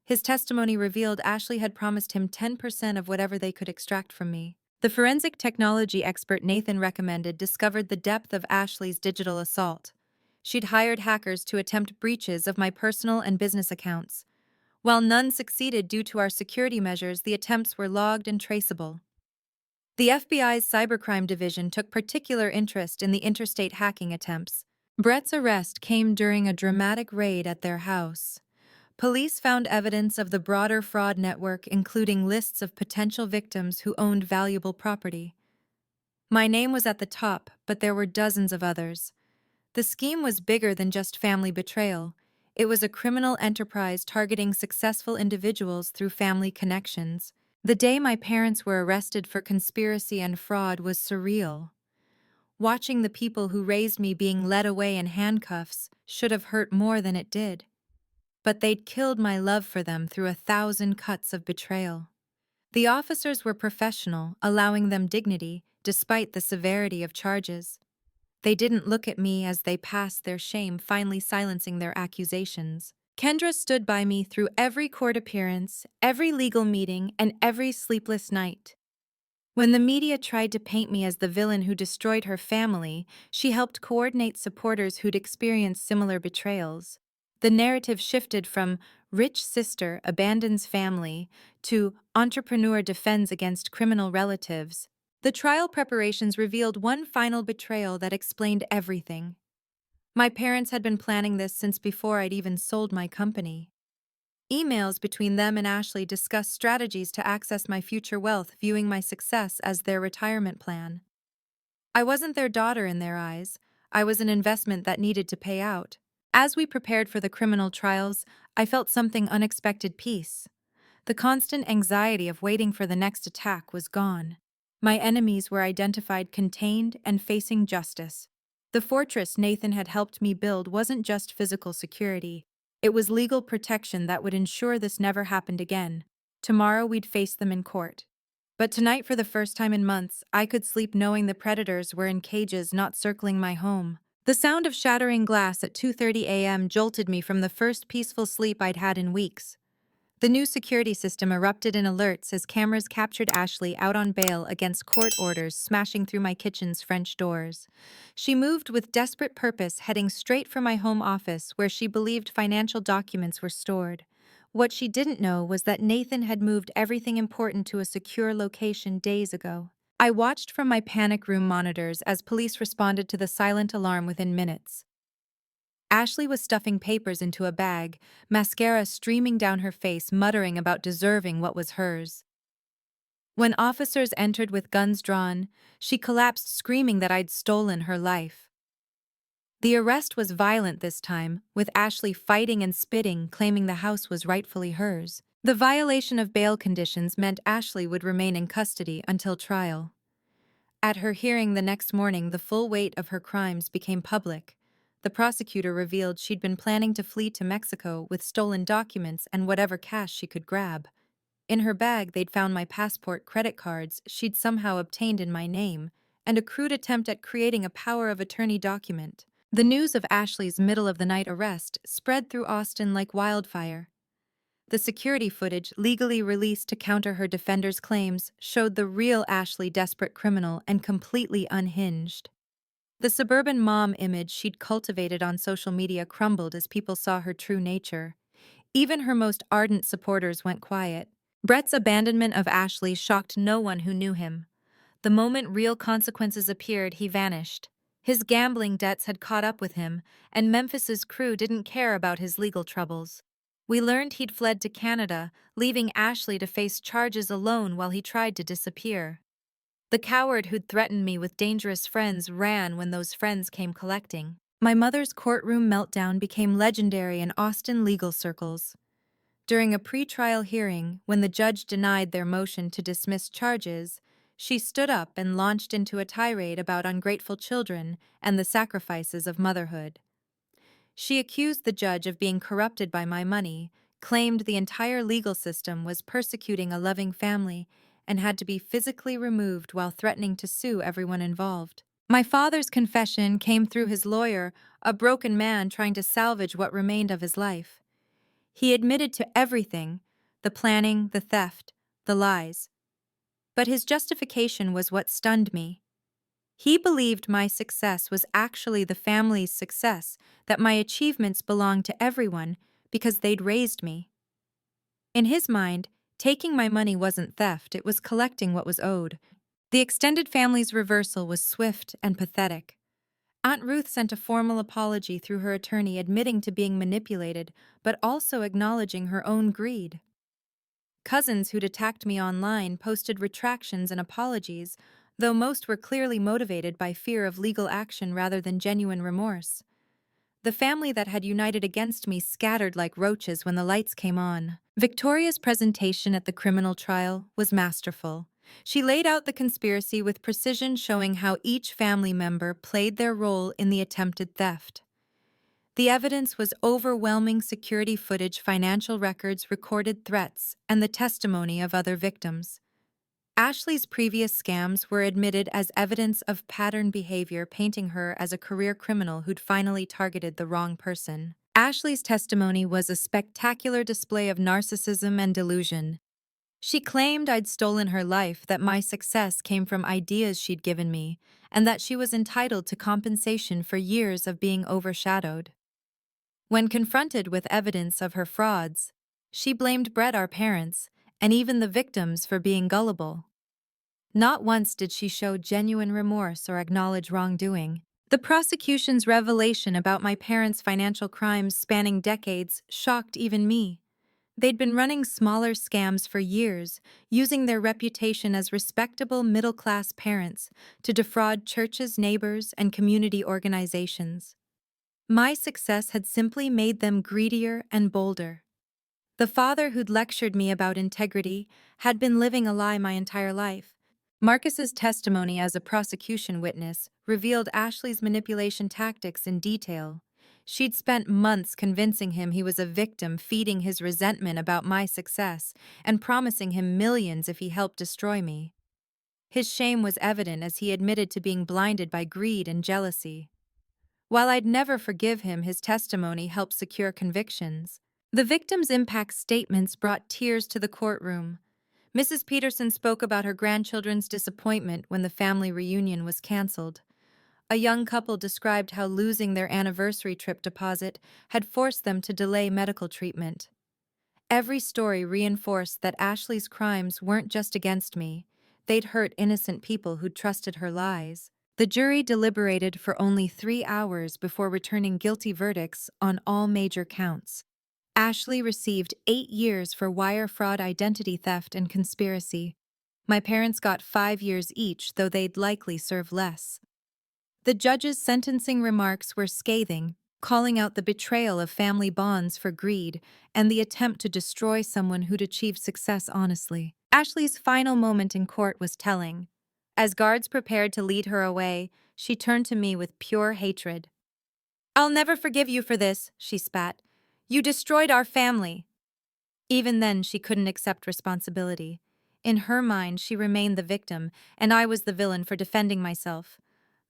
His testimony revealed Ashley had promised him 10% of whatever they could extract from me. The forensic technology expert Nathan recommended discovered the depth of Ashley's digital assault. She'd hired hackers to attempt breaches of my personal and business accounts. While none succeeded due to our security measures, the attempts were logged and traceable. The FBI's cybercrime division took particular interest in the interstate hacking attempts. Brett's arrest came during a dramatic raid at their house. Police found evidence of the broader fraud network, including lists of potential victims who owned valuable property. My name was at the top, but there were dozens of others. The scheme was bigger than just family betrayal. It was a criminal enterprise targeting successful individuals through family connections. The day my parents were arrested for conspiracy and fraud was surreal. Watching the people who raised me being led away in handcuffs should have hurt more than it did. But they'd killed my love for them through 1,000 cuts of betrayal. The officers were professional, allowing them dignity despite the severity of charges. They didn't look at me as they passed their shame, finally silencing their accusations. Kendra stood by me through every court appearance, every legal meeting, and every sleepless night. When the media tried to paint me as the villain who destroyed her family, she helped coordinate supporters who'd experienced similar betrayals. The narrative shifted from "rich sister abandons family" to "entrepreneur defends against criminal relatives." The trial preparations revealed one final betrayal that explained everything. My parents had been planning this since before I'd even sold my company. Emails between them and Ashley discussed strategies to access my future wealth, viewing my success as their retirement plan. I wasn't their daughter in their eyes. I was an investment that needed to pay out. As we prepared for the criminal trials, I felt something unexpected: peace. The constant anxiety of waiting for the next attack was gone. My enemies were identified, contained, and facing justice. The fortress Nathan had helped me build wasn't just physical security. It was legal protection that would ensure this never happened again. Tomorrow we'd face them in court. But tonight, for the first time in months, I could sleep knowing the predators were in cages, not circling my home. The sound of shattering glass at 2:30 a.m. jolted me from the first peaceful sleep I'd had in weeks. The new security system erupted in alerts as cameras captured Ashley out on bail against court orders, smashing through my kitchen's French doors. She moved with desperate purpose, heading straight for my home office where she believed financial documents were stored. What she didn't know was that Nathan had moved everything important to a secure location days ago. I watched from my panic room monitors as police responded to the silent alarm within minutes. Ashley was stuffing papers into a bag, mascara streaming down her face, muttering about deserving what was hers. When officers entered with guns drawn, she collapsed, screaming that I'd stolen her life. The arrest was violent this time, with Ashley fighting and spitting, claiming the house was rightfully hers. The violation of bail conditions meant Ashley would remain in custody until trial. At her hearing the next morning, the full weight of her crimes became public. The prosecutor revealed she'd been planning to flee to Mexico with stolen documents and whatever cash she could grab. In her bag, they'd found my passport, credit cards she'd somehow obtained in my name, and a crude attempt at creating a power of attorney document. The news of Ashley's middle-of-the-night arrest spread through Austin like wildfire. The security footage, legally released to counter her defender's claims, showed the real Ashley, desperate criminal and completely unhinged. The suburban mom image she'd cultivated on social media crumbled as people saw her true nature. Even her most ardent supporters went quiet. Brett's abandonment of Ashley shocked no one who knew him. The moment real consequences appeared, he vanished. His gambling debts had caught up with him, and Memphis's crew didn't care about his legal troubles. We learned he'd fled to Canada, leaving Ashley to face charges alone while he tried to disappear. The coward who'd threatened me with dangerous friends ran when those friends came collecting. My mother's courtroom meltdown became legendary in Austin legal circles. During a pre-trial hearing, when the judge denied their motion to dismiss charges, she stood up and launched into a tirade about ungrateful children and the sacrifices of motherhood. She accused the judge of being corrupted by my money, claimed the entire legal system was persecuting a loving family, and had to be physically removed while threatening to sue everyone involved. My father's confession came through his lawyer, a broken man trying to salvage what remained of his life. He admitted to everything: the planning, the theft, the lies. But his justification was what stunned me. He believed my success was actually the family's success, that my achievements belonged to everyone because they'd raised me. In his mind, taking my money wasn't theft, it was collecting what was owed. The extended family's reversal was swift and pathetic. Aunt Ruth sent a formal apology through her attorney, admitting to being manipulated, but also acknowledging her own greed. Cousins who'd attacked me online posted retractions and apologies, though most were clearly motivated by fear of legal action rather than genuine remorse. The family that had united against me scattered like roaches when the lights came on. Victoria's presentation at the criminal trial was masterful. She laid out the conspiracy with precision, showing how each family member played their role in the attempted theft. The evidence was overwhelming: security footage, financial records, recorded threats, and the testimony of other victims. Ashley's previous scams were admitted as evidence of pattern behavior, painting her as a career criminal who'd finally targeted the wrong person. Ashley's testimony was a spectacular display of narcissism and delusion. She claimed I'd stolen her life, that my success came from ideas she'd given me, and that she was entitled to compensation for years of being overshadowed. When confronted with evidence of her frauds, she blamed Brett, our parents, and even the victims for being gullible. Not once did she show genuine remorse or acknowledge wrongdoing. The prosecution's revelation about my parents' financial crimes spanning decades shocked even me. They'd been running smaller scams for years, using their reputation as respectable middle-class parents to defraud churches, neighbors, and community organizations. My success had simply made them greedier and bolder. The father who'd lectured me about integrity had been living a lie my entire life. Marcus's testimony as a prosecution witness revealed Ashley's manipulation tactics in detail. She'd spent months convincing him he was a victim, feeding his resentment about my success, and promising him millions if he helped destroy me. His shame was evident as he admitted to being blinded by greed and jealousy. While I'd never forgive him, his testimony helped secure convictions. The victim's impact statements brought tears to the courtroom. Mrs. Peterson spoke about her grandchildren's disappointment when the family reunion was canceled. A young couple described how losing their anniversary trip deposit had forced them to delay medical treatment. Every story reinforced that Ashley's crimes weren't just against me, they'd hurt innocent people who'd trusted her lies. The jury deliberated for only 3 hours before returning guilty verdicts on all major counts. Ashley received 8 years for wire fraud, identity theft, and conspiracy. My parents got 5 years each, though they'd likely serve less. The judge's sentencing remarks were scathing, calling out the betrayal of family bonds for greed and the attempt to destroy someone who'd achieved success honestly. Ashley's final moment in court was telling. As guards prepared to lead her away, she turned to me with pure hatred. "I'll never forgive you for this," she spat. "You destroyed our family." Even then, she couldn't accept responsibility. In her mind, she remained the victim, and I was the villain for defending myself.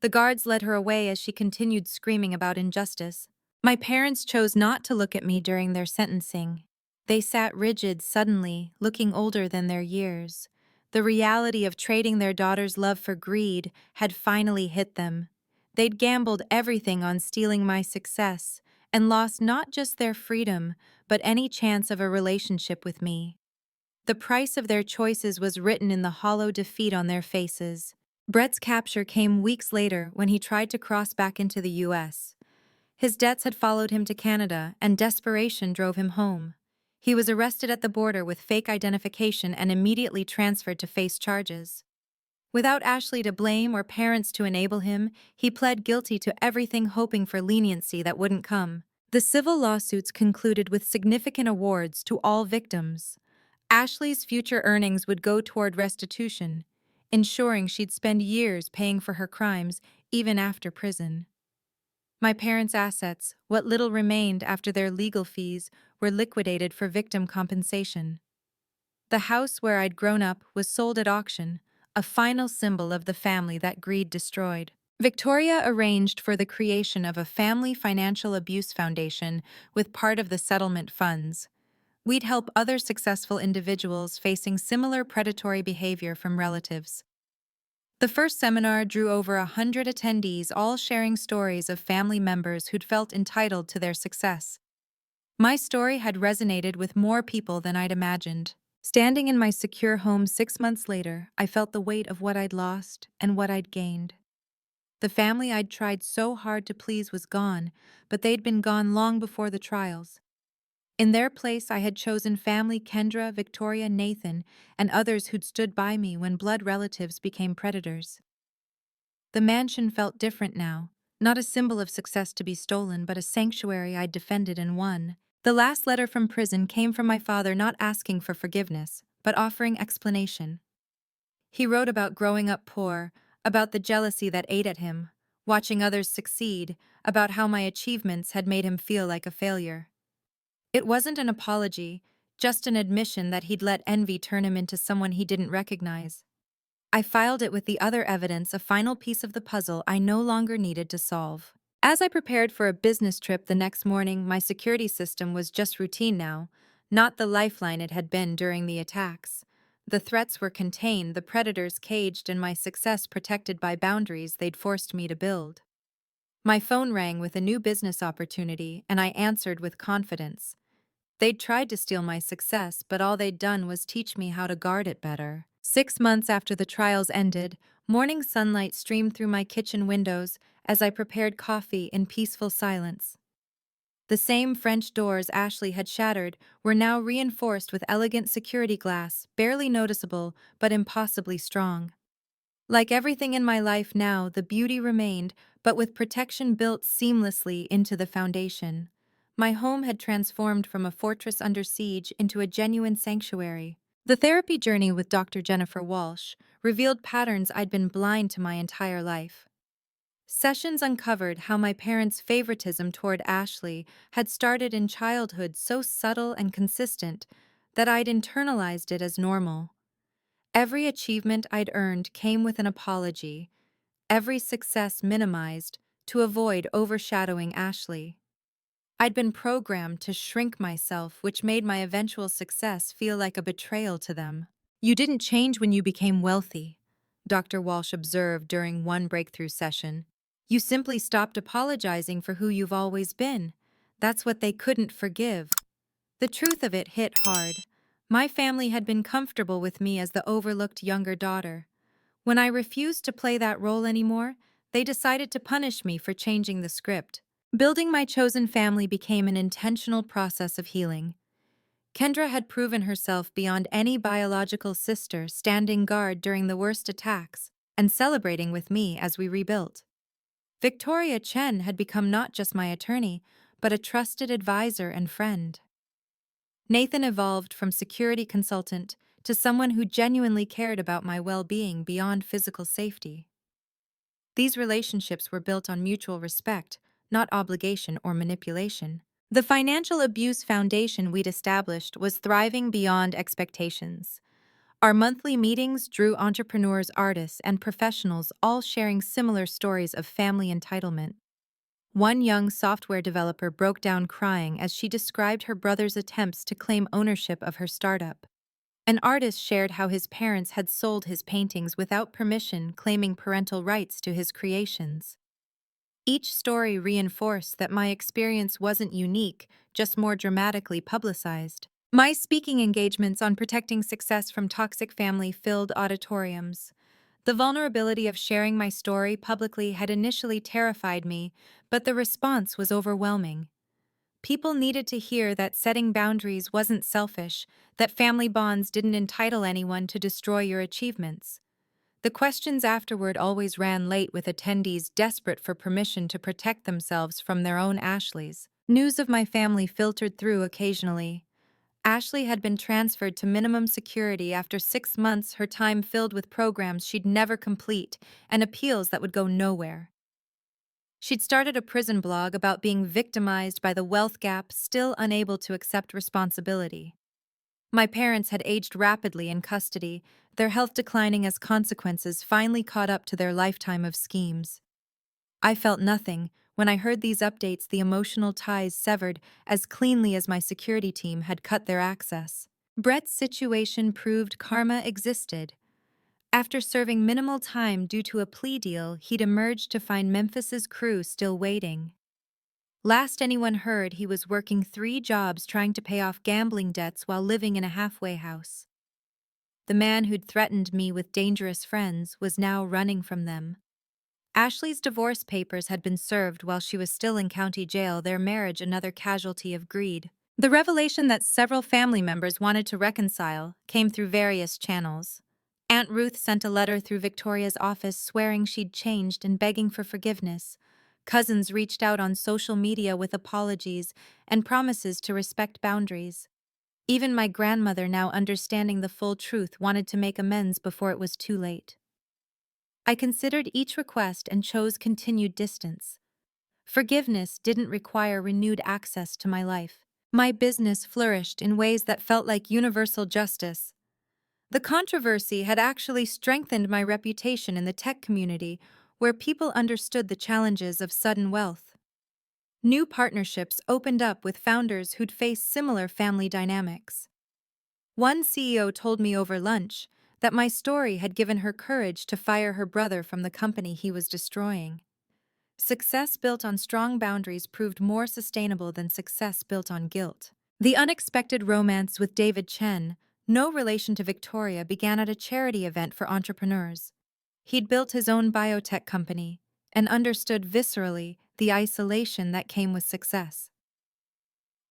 The guards led her away as she continued screaming about injustice. My parents chose not to look at me during their sentencing. They sat rigid suddenly, looking older than their years. The reality of trading their daughter's love for greed had finally hit them. They'd gambled everything on stealing my success, and lost not just their freedom, but any chance of a relationship with me. The price of their choices was written in the hollow defeat on their faces. Brett's capture came weeks later when he tried to cross back into the U.S. His debts had followed him to Canada, and desperation drove him home. He was arrested at the border with fake identification and immediately transferred to face charges. Without Ashley to blame or parents to enable him, he pled guilty to everything, hoping for leniency that wouldn't come. The civil lawsuits concluded with significant awards to all victims. Ashley's future earnings would go toward restitution, ensuring she'd spend years paying for her crimes even after prison. My parents' assets, what little remained after their legal fees, were liquidated for victim compensation. The house where I'd grown up was sold at auction, a final symbol of the family that greed destroyed. Victoria arranged for the creation of a family financial abuse foundation with part of the settlement funds. We'd help other successful individuals facing similar predatory behavior from relatives. The first seminar drew over 100 attendees, all sharing stories of family members who'd felt entitled to their success. My story had resonated with more people than I'd imagined. Standing in my secure home 6 months later, I felt the weight of what I'd lost and what I'd gained. The family I'd tried so hard to please was gone, but they'd been gone long before the trials. In their place, I had chosen family Kendra, Victoria, Nathan, and others who'd stood by me when blood relatives became predators. The mansion felt different now, not a symbol of success to be stolen, but a sanctuary I'd defended and won. The last letter from prison came from my father, not asking for forgiveness, but offering explanation. He wrote about growing up poor, about the jealousy that ate at him, watching others succeed, about how my achievements had made him feel like a failure. It wasn't an apology, just an admission that he'd let envy turn him into someone he didn't recognize. I filed it with the other evidence, a final piece of the puzzle I no longer needed to solve. As I prepared for a business trip the next morning, my security system was just routine now, not the lifeline it had been during the attacks. The threats were contained, the predators caged, and my success protected by boundaries they'd forced me to build. My phone rang with a new business opportunity, and I answered with confidence. They'd tried to steal my success, but all they'd done was teach me how to guard it better. 6 months after the trials ended, morning sunlight streamed through my kitchen windows as I prepared coffee in peaceful silence. The same French doors Ashley had shattered were now reinforced with elegant security glass, barely noticeable but impossibly strong. Like everything in my life now, the beauty remained, but with protection built seamlessly into the foundation. My home had transformed from a fortress under siege into a genuine sanctuary. The therapy journey with Dr. Jennifer Walsh revealed patterns I'd been blind to my entire life. Sessions uncovered how my parents' favoritism toward Ashley had started in childhood so subtle and consistent that I'd internalized it as normal. Every achievement I'd earned came with an apology, every success minimized to avoid overshadowing Ashley. I'd been programmed to shrink myself, which made my eventual success feel like a betrayal to them. You didn't change when you became wealthy, Dr. Walsh observed during one breakthrough session. You simply stopped apologizing for who you've always been. That's what they couldn't forgive. The truth of it hit hard. My family had been comfortable with me as the overlooked younger daughter. When I refused to play that role anymore, they decided to punish me for changing the script. Building my chosen family became an intentional process of healing. Kendra had proven herself beyond any biological sister, standing guard during the worst attacks and celebrating with me as we rebuilt. Victoria Chen had become not just my attorney, but a trusted advisor and friend. Nathan evolved from security consultant to someone who genuinely cared about my well-being beyond physical safety. These relationships were built on mutual respect, not obligation or manipulation. The financial abuse foundation we'd established was thriving beyond expectations. Our monthly meetings drew entrepreneurs, artists, and professionals, all sharing similar stories of family entitlement. One young software developer broke down crying as she described her brother's attempts to claim ownership of her startup. An artist shared how his parents had sold his paintings without permission, claiming parental rights to his creations. Each story reinforced that my experience wasn't unique, just more dramatically publicized. My speaking engagements on protecting success from toxic family filled auditoriums. The vulnerability of sharing my story publicly had initially terrified me, but the response was overwhelming. People needed to hear that setting boundaries wasn't selfish, that family bonds didn't entitle anyone to destroy your achievements. The questions afterward always ran late, with attendees desperate for permission to protect themselves from their own Ashleys. News of my family filtered through occasionally. Ashley had been transferred to minimum security after 6 months, her time filled with programs she'd never complete and appeals that would go nowhere. She'd started a prison blog about being victimized by the wealth gap, still unable to accept responsibility. My parents had aged rapidly in custody, their health declining as consequences finally caught up to their lifetime of schemes. I felt nothing. When I heard these updates, the emotional ties severed as cleanly as my security team had cut their access. Brett's situation proved karma existed. After serving minimal time due to a plea deal, he'd emerged to find Memphis's crew still waiting. Last anyone heard, he was working 3 jobs trying to pay off gambling debts while living in a halfway house. The man who'd threatened me with dangerous friends was now running from them. Ashley's divorce papers had been served while she was still in county jail, their marriage another casualty of greed. The revelation that several family members wanted to reconcile came through various channels. Aunt Ruth sent a letter through Victoria's office swearing she'd changed and begging for forgiveness. Cousins reached out on social media with apologies and promises to respect boundaries. Even my grandmother, now understanding the full truth, wanted to make amends before it was too late. I considered each request and chose continued distance. Forgiveness didn't require renewed access to my life. My business flourished in ways that felt like universal justice. The controversy had actually strengthened my reputation in the tech community, where people understood the challenges of sudden wealth. New partnerships opened up with founders who'd faced similar family dynamics. One CEO told me over lunch that my story had given her courage to fire her brother from the company he was destroying. Success built on strong boundaries proved more sustainable than success built on guilt. The unexpected romance with David Chen, no relation to Victoria, began at a charity event for entrepreneurs. He'd built his own biotech company and understood viscerally the isolation that came with success.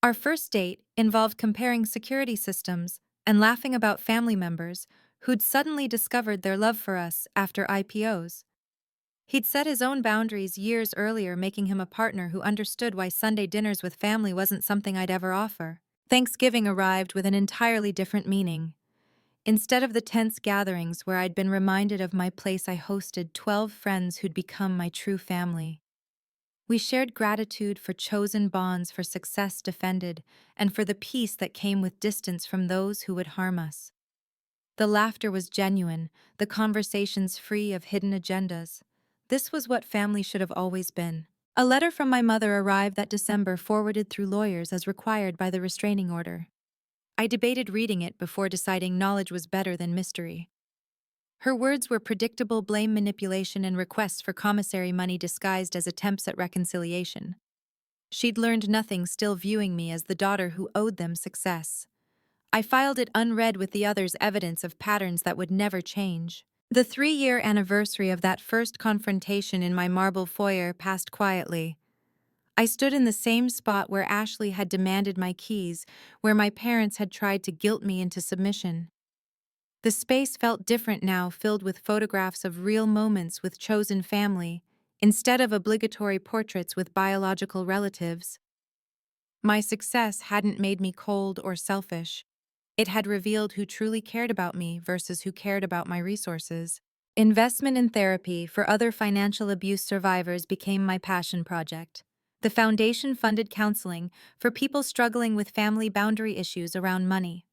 Our first date involved comparing security systems and laughing about family members who'd suddenly discovered their love for us after IPOs. He'd set his own boundaries years earlier, making him a partner who understood why Sunday dinners with family wasn't something I'd ever offer. Thanksgiving arrived with an entirely different meaning. instead of the tense gatherings where I'd been reminded of my place. I hosted 12 friends who'd become my true family. We shared gratitude for chosen bonds, for success defended, and for the peace that came with distance from those who would harm us. The laughter was genuine, the conversations free of hidden agendas. This was what family should have always been. A letter from my mother arrived that December, forwarded through lawyers as required by the restraining order. I debated reading it before deciding knowledge was better than mystery. Her words were predictable: blame, manipulation, and requests for commissary money disguised as attempts at reconciliation. She'd learned nothing, still viewing me as the daughter who owed them success. I filed it unread with the others, evidence of patterns that would never change. The 3-year anniversary of that first confrontation in my marble foyer passed quietly. I stood in the same spot where Ashley had demanded my keys, where my parents had tried to guilt me into submission. The space felt different now, filled with photographs of real moments with chosen family, instead of obligatory portraits with biological relatives. My success hadn't made me cold or selfish. It had revealed who truly cared about me versus who cared about my resources. Investment in therapy for other financial abuse survivors became my passion project. The foundation funded counseling for people struggling with family boundary issues around money.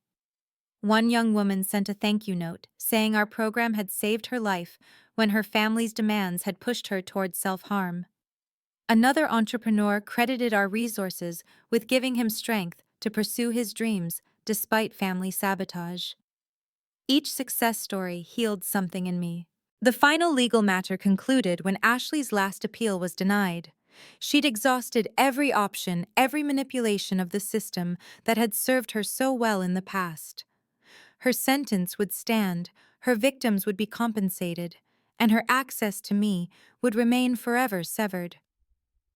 One young woman sent a thank you note, saying our program had saved her life when her family's demands had pushed her towards self-harm. Another entrepreneur credited our resources with giving him strength to pursue his dreams despite family sabotage. Each success story healed something in me. The final legal matter concluded when Ashley's last appeal was denied. She'd exhausted every option, every manipulation of the system that had served her so well in the past. Her sentence would stand, her victims would be compensated, and her access to me would remain forever severed.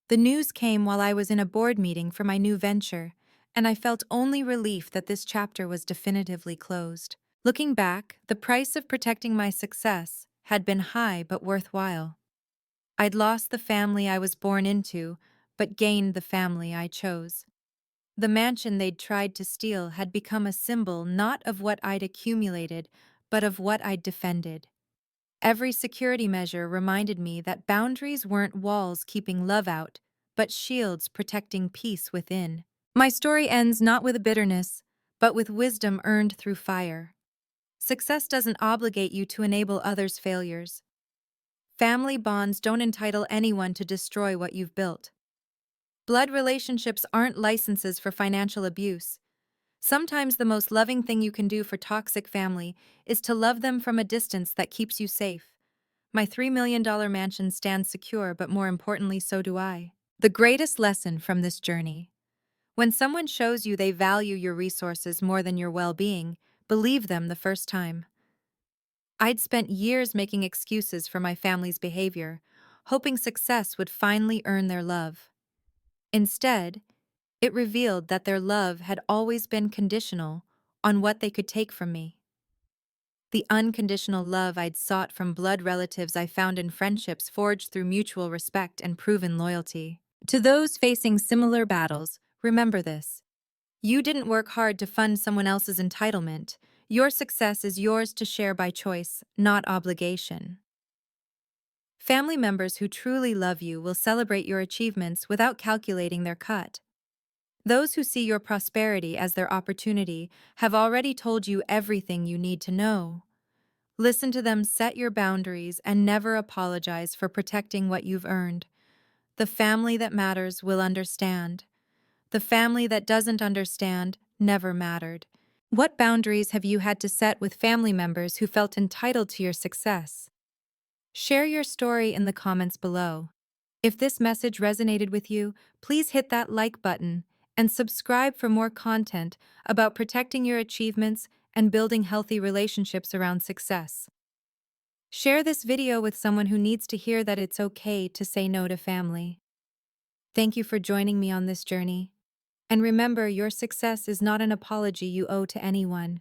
The news came while I was in a board meeting for my new venture, and I felt only relief that this chapter was definitively closed. Looking back, the price of protecting my success had been high but worthwhile. I'd lost the family I was born into, but gained the family I chose. The mansion they'd tried to steal had become a symbol not of what I'd accumulated, but of what I'd defended. Every security measure reminded me that boundaries weren't walls keeping love out, but shields protecting peace within. My story ends not with bitterness, but with wisdom earned through fire. Success doesn't obligate you to enable others' failures. Family bonds don't entitle anyone to destroy what you've built. Blood relationships aren't licenses for financial abuse. Sometimes the most loving thing you can do for toxic family is to love them from a distance that keeps you safe. My $3 million mansion stands secure, but more importantly, so do I. The greatest lesson from this journey: when someone shows you they value your resources more than your well-being, believe them the first time. I'd spent years making excuses for my family's behavior, hoping success would finally earn their love. Instead, it revealed that their love had always been conditional on what they could take from me. The unconditional love I'd sought from blood relatives I found in friendships forged through mutual respect and proven loyalty. To those facing similar battles, remember this: you didn't work hard to fund someone else's entitlement. Your success is yours to share by choice, not obligation. Family members who truly love you will celebrate your achievements without calculating their cut. Those who see your prosperity as their opportunity have already told you everything you need to know. Listen to them, set your boundaries, and never apologize for protecting what you've earned. The family that matters will understand. The family that doesn't understand never mattered. What boundaries have you had to set with family members who felt entitled to your success? Share your story in the comments below. If this message resonated with you, please hit that like button and subscribe for more content about protecting your achievements and building healthy relationships around success. Share this video with someone who needs to hear that it's okay to say no to family. Thank you for joining me on this journey. And remember, your success is not an apology you owe to anyone.